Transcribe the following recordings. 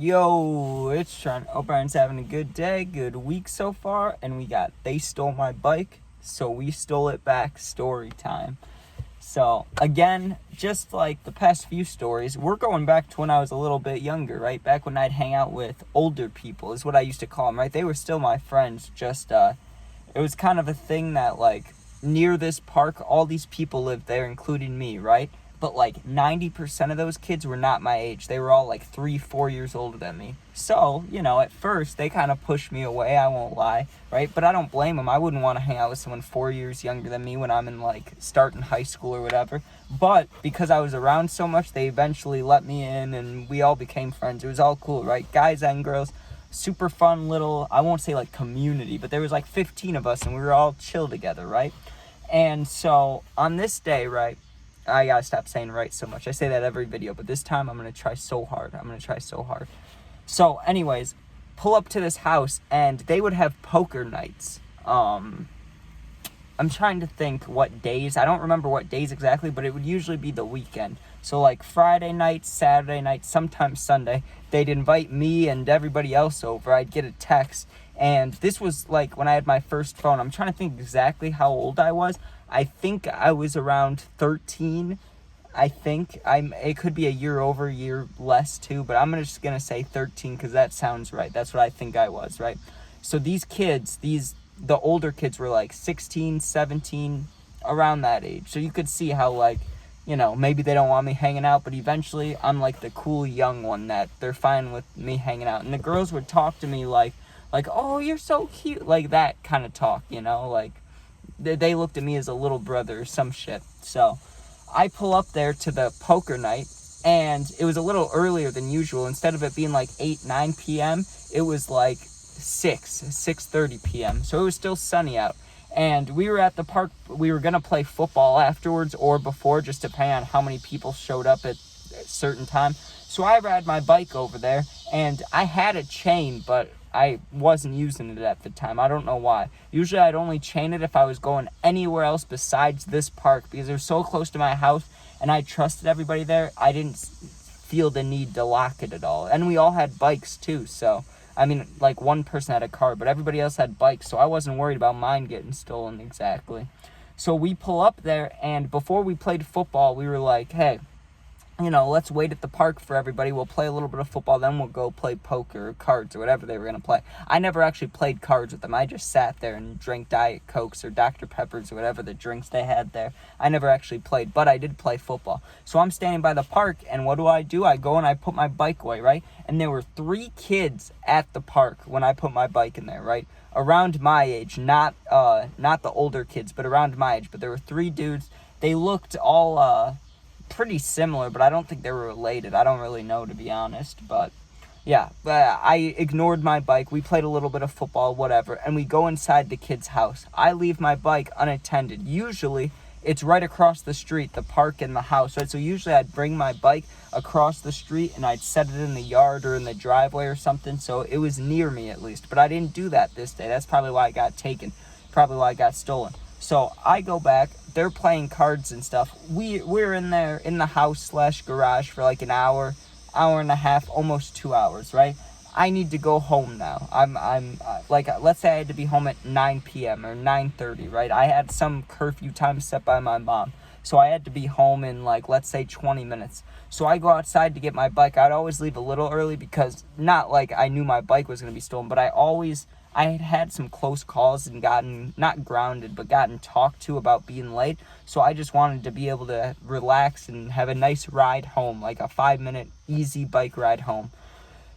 Yo, it's Trent. O'Brien's having a good day, good week so far, and we got They Stole My Bike, so we stole it back, story time. So, again, just like the past few stories, we're going back to when I was a little bit younger, right? Back when I'd hang out with older people, is what I used to call them, right? They were still my friends, just, it was kind of a thing that, like, near this park, all these people lived there, including me, right? But like 90% of those kids were not my age. They were all like 3-4 years older than me. So, at first they kind of pushed me away, I won't lie, right? But I don't blame them. I wouldn't want to hang out with someone 4 years younger than me when I'm in like starting high school or whatever. But because I was around so much, they eventually let me in and we all became friends. It was all cool, right? Guys and girls, super fun little, I won't say like community, but there was like 15 of us and we were all chill together, right? And so on this day, right, I gotta stop saying right so much. I say that every video, but this time I'm gonna try so hard. So anyways, pull up to this house and they would have poker nights. I'm trying to think what days. I don't remember what days exactly, but it would usually be the weekend. So like Friday night, Saturday night, sometimes Sunday, they'd invite me and everybody else over. I'd get a text. And this was like when I had my first phone. I'm trying to think exactly how old I was. I think I was around 13. It could be a year over, a year less too, but I'm just going to say 13 because that sounds right. That's what I think I was, right? So these kids, the older kids were like 16, 17, around that age. So you could see how like, maybe they don't want me hanging out, but eventually I'm like the cool young one that they're fine with me hanging out. And the girls would talk to me like, oh, you're so cute, like that kind of talk, like they looked at me as a little brother or some shit. So I pull up there to the poker night, and it was a little earlier than usual. Instead of it being like 9 p.m., it was like 6:30 p.m. So it was still sunny out. And we were at the park. We were going to play football afterwards or before, just depending on how many people showed up at a certain time. So I ride my bike over there, and I had a chain, but I wasn't using it at the time. I don't know why. Usually I'd only chain it if I was going anywhere else besides this park because it was so close to my house and I trusted everybody there. I didn't feel the need to lock it at all. And we all had bikes too, so I mean, like one person had a car, but everybody else had bikes, so I wasn't worried about mine getting stolen exactly. So we pull up there, and before we played football, we were like, hey, let's wait at the park for everybody. We'll play a little bit of football, then we'll go play poker or cards or whatever they were going to play. I never actually played cards with them. I just sat there and drank Diet Cokes or Dr. Peppers or whatever the drinks they had there. I never actually played, but I did play football. So I'm standing by the park, and what do? I go and I put my bike away, right? And there were 3 kids at the park when I put my bike in there, right? Around my age, not the older kids, but around my age. But there were 3 dudes. They looked all pretty similar, but I don't think they were related. I don't really know, to be honest, but yeah, but I ignored my bike. We played a little bit of football, whatever, and we go inside the kid's house. I leave my bike unattended. Usually it's right across the street, the park and the house, right? So usually I'd bring my bike across the street and I'd set it in the yard or in the driveway or something, so it was near me at least. But I didn't do that this day. That's probably why I got taken, probably why I got stolen. So I go back, they're playing cards and stuff. We're in there in the house / garage for like an hour and a half, almost 2 hours, right? I need to go home now. I'm like, let's say I had to be home at 9 p.m. or 9:30, right? I had some curfew time set by my mom. So I had to be home in like, let's say 20 minutes. So I go outside to get my bike. I'd always leave a little early because not like I knew my bike was going to be stolen, but I had had some close calls and gotten, not grounded, but gotten talked to about being late. So I just wanted to be able to relax and have a nice ride home, like a 5-minute easy bike ride home.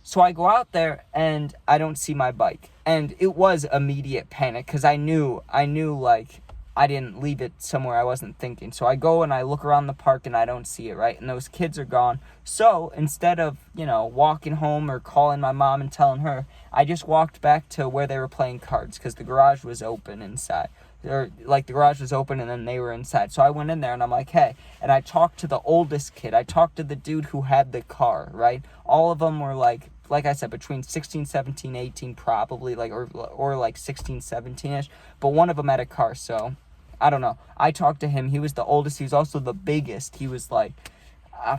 So I go out there and I don't see my bike. And it was immediate panic because I knew like I didn't leave it somewhere I wasn't thinking. So I go and I look around the park and I don't see it, right? And those kids are gone. So instead of, walking home or calling my mom and telling her, I just walked back to where they were playing cards because the garage was open inside. Or like the garage was open and then they were inside. So I went in there and I'm like, hey. And I talked to the oldest kid. I talked to the dude who had the car, right? All of them were like I said, between 16, 17, 18 probably, like, or like 16, 17-ish. But one of them had a car, so I don't know. I talked to him. He was the oldest. He was also the biggest. He was like,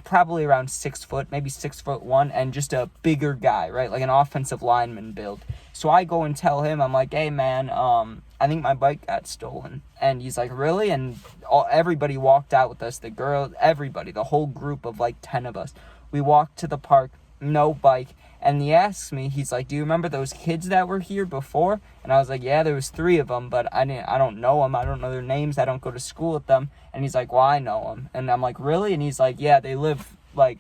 probably around 6 foot, maybe 6'1", and just a bigger guy, right? Like an offensive lineman build. So I go and tell him, I'm like, hey man, I think my bike got stolen. And he's like, really? And everybody walked out with us, the girl, everybody, the whole group of like 10 of us. We walked to the park, no bike. And he asks me, he's like, do you remember those kids that were here before? And I was like, yeah, there was 3 of them, but I don't know them. I don't know their names. I don't go to school with them. And he's like, well, I know them. And I'm like, really? And he's like, yeah, they live like,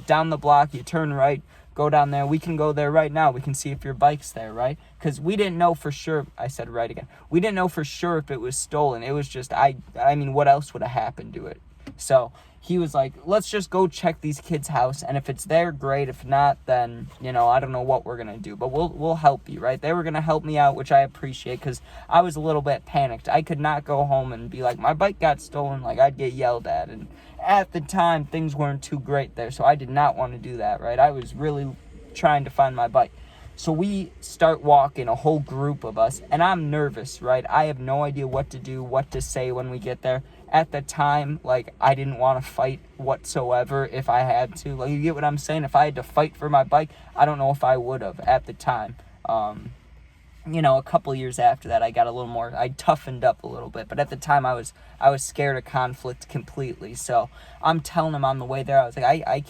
down the block. You turn right, go down there. We can go there right now. We can see if your bike's there, right? Because we didn't know for sure. I said right again. We didn't know for sure if it was stolen. It was just, I mean, what else would have happened to it? So he was like, let's just go check these kids' house, and if it's there, great. If not, then, I don't know what we're going to do, but we'll help you, right? They were going to help me out, which I appreciate, because I was a little bit panicked. I could not go home and be like, my bike got stolen, like, I'd get yelled at, and at the time, things weren't too great there, so I did not want to do that, right? I was really trying to find my bike. So we start walking, a whole group of us, and I'm nervous, right? I have no idea what to do, what to say when we get there. At the time, like, I didn't want to fight whatsoever if I had to. Like, you get what I'm saying? If I had to fight for my bike, I don't know if I would have at the time. A couple years after that, I got a little more, I toughened up a little bit. But at the time, I was scared of conflict completely. So I'm telling him on the way there, I was like, I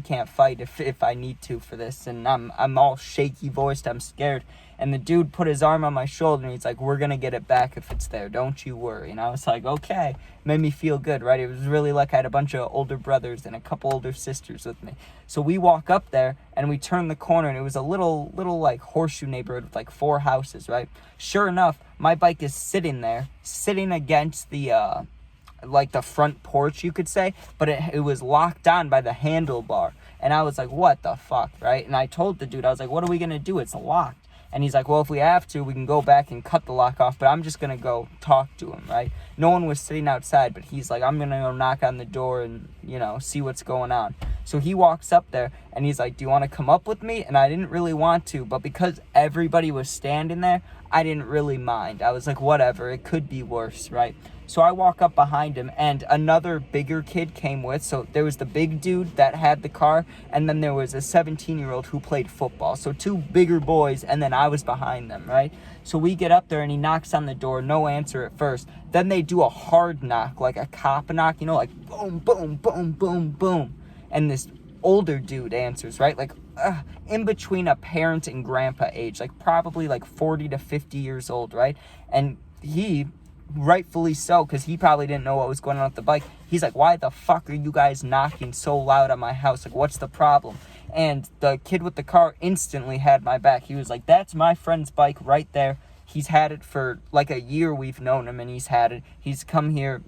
can't fight if I need to for this. And I'm all shaky voiced, I'm scared. And the dude put his arm on my shoulder, and he's like, we're going to get it back if it's there. Don't you worry. And I was like, okay. Made me feel good, right? It was really like I had a bunch of older brothers and a couple older sisters with me. So we walk up there, and we turn the corner, and it was a little like horseshoe neighborhood with like 4 houses, right? Sure enough, my bike is sitting there, sitting against the like the front porch, you could say, but it was locked on by the handlebar. And I was like, what the fuck, right? And I told the dude, I was like, what are we going to do? It's locked. And he's like, well, if we have to, we can go back and cut the lock off, but I'm just going to go talk to him, right? No one was sitting outside, but he's like, I'm going to go knock on the door and, see what's going on. So he walks up there, and he's like, do you want to come up with me? And I didn't really want to, but because everybody was standing there, I didn't really mind. I was like, whatever, it could be worse, right? So I walk up behind him, and another bigger kid came with. So there was the big dude that had the car, and then there was a 17-year-old who played football. So 2 bigger boys, and then I was behind them, right? So we get up there, and he knocks on the door. No answer at first. Then they do a hard knock, like a cop knock, like boom, boom, boom, boom, boom. And this older dude answers, right? Like in between a parent and grandpa age, like probably like 40 to 50 years old, right? And he, rightfully so, because he probably didn't know what was going on with the bike. He's like, why the fuck are you guys knocking so loud on my house? Like, what's the problem? And the kid with the car instantly had my back. He was like, that's my friend's bike right there. He's had it for like a year. We've known him, and he's had it. He's come here,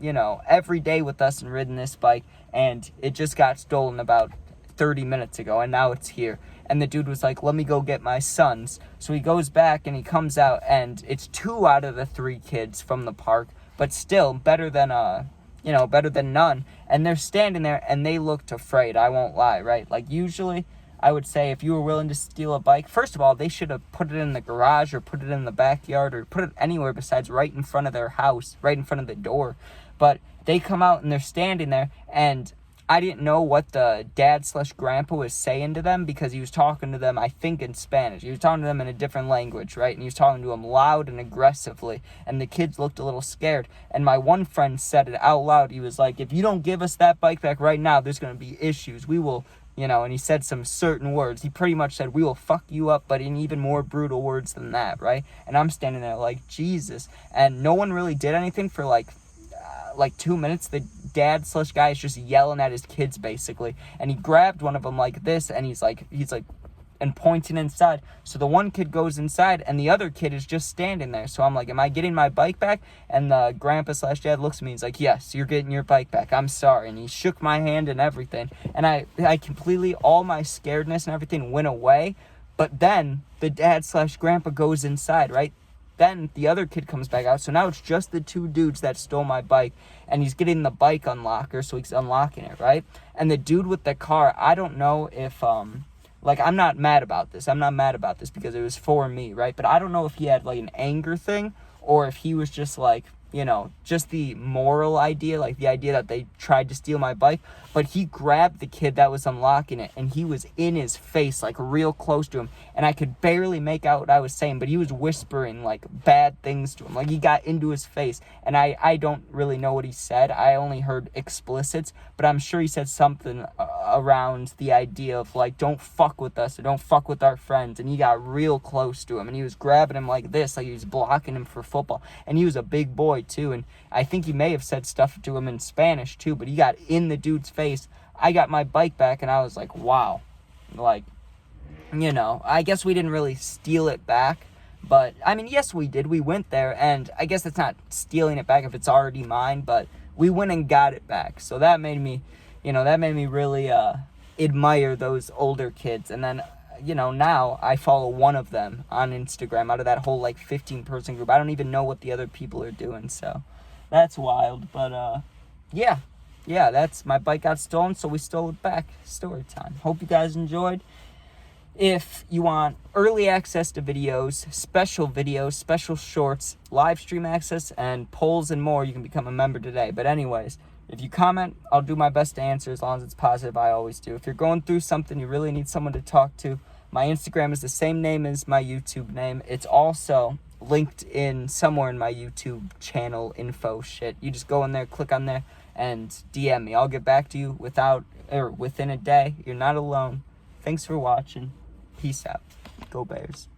every day with us and ridden this bike, and it just got stolen about 30 minutes ago, and now it's here. And the dude was like, let me go get my sons. So he goes back, and he comes out, and it's 2 out of the 3 kids from the park, but still better than none. And they're standing there, and they looked afraid. I won't lie, right? Like, usually I would say if you were willing to steal a bike, first of all, they should have put it in the garage or put it in the backyard or put it anywhere besides right in front of their house, right in front of the door. But they come out, and they're standing there, and I didn't know what the dad/grandpa was saying to them, because he was talking to them, I think, in Spanish. He was talking to them in a different language, right? And he was talking to them loud and aggressively, and the kids looked a little scared. And my one friend said it out loud. He was like, if you don't give us that bike back right now, there's going to be issues. We will, and he said some certain words. He pretty much said, we will fuck you up, but in even more brutal words than that, right? And I'm standing there like, Jesus. And no one really did anything for like 2 minutes. The dad/guy is just yelling at his kids basically, and he grabbed one of them like this, and he's like and pointing inside. So the one kid goes inside, and the other kid is just standing there. So I'm like, am I getting my bike back? And the grandpa/dad looks at me, he's like, yes, you're getting your bike back, I'm sorry. And he shook my hand and everything, and I completely, all my scaredness and everything went away. But then the dad/grandpa goes inside, right? Then the other kid comes back out. So now it's just the 2 dudes that stole my bike. And he's getting the bike unlocker, so he's unlocking it, right? And the dude with the car, I don't know if, I'm not mad about this. I'm not mad about this because it was for me, right? But I don't know if he had, like, an anger thing, or if he was just, like, just the moral idea, like the idea that they tried to steal my bike, but he grabbed the kid that was unlocking it, and he was in his face, like real close to him, and I could barely make out what I was saying, but he was whispering like bad things to him, like he got into his face, and I don't really know what he said. I only heard explicits, but I'm sure he said something around the idea of like, don't fuck with us, or don't fuck with our friends, and he got real close to him, and he was grabbing him like this, like he was blocking him for football, and he was a big boy too, and I think he may have said stuff to him in Spanish too, but he got in the dude's face. I got my bike back, and I was like, wow, like, I guess we didn't really steal it back, but I mean, yes, we did. We went there, and I guess it's not stealing it back if it's already mine, but we went and got it back. So that made me, really admire those older kids. And then, now I follow one of them on Instagram out of that whole like 15-person group. I don't even know what the other people are doing, so that's wild. But yeah, that's my bike got stolen, so we stole it back. Story time. Hope you guys enjoyed. If you want early access to videos, special shorts, live stream access, and polls and more, you can become a member today. But anyways, if you comment, I'll do my best to answer as long as it's positive. I always do. If you're going through something, you really need someone to talk to, my Instagram is the same name as my YouTube name. It's also linked in somewhere in my YouTube channel info shit. You just go in there, click on there, and DM me. I'll get back to you within a day. You're not alone. Thanks for watching. Peace out. Go Bears.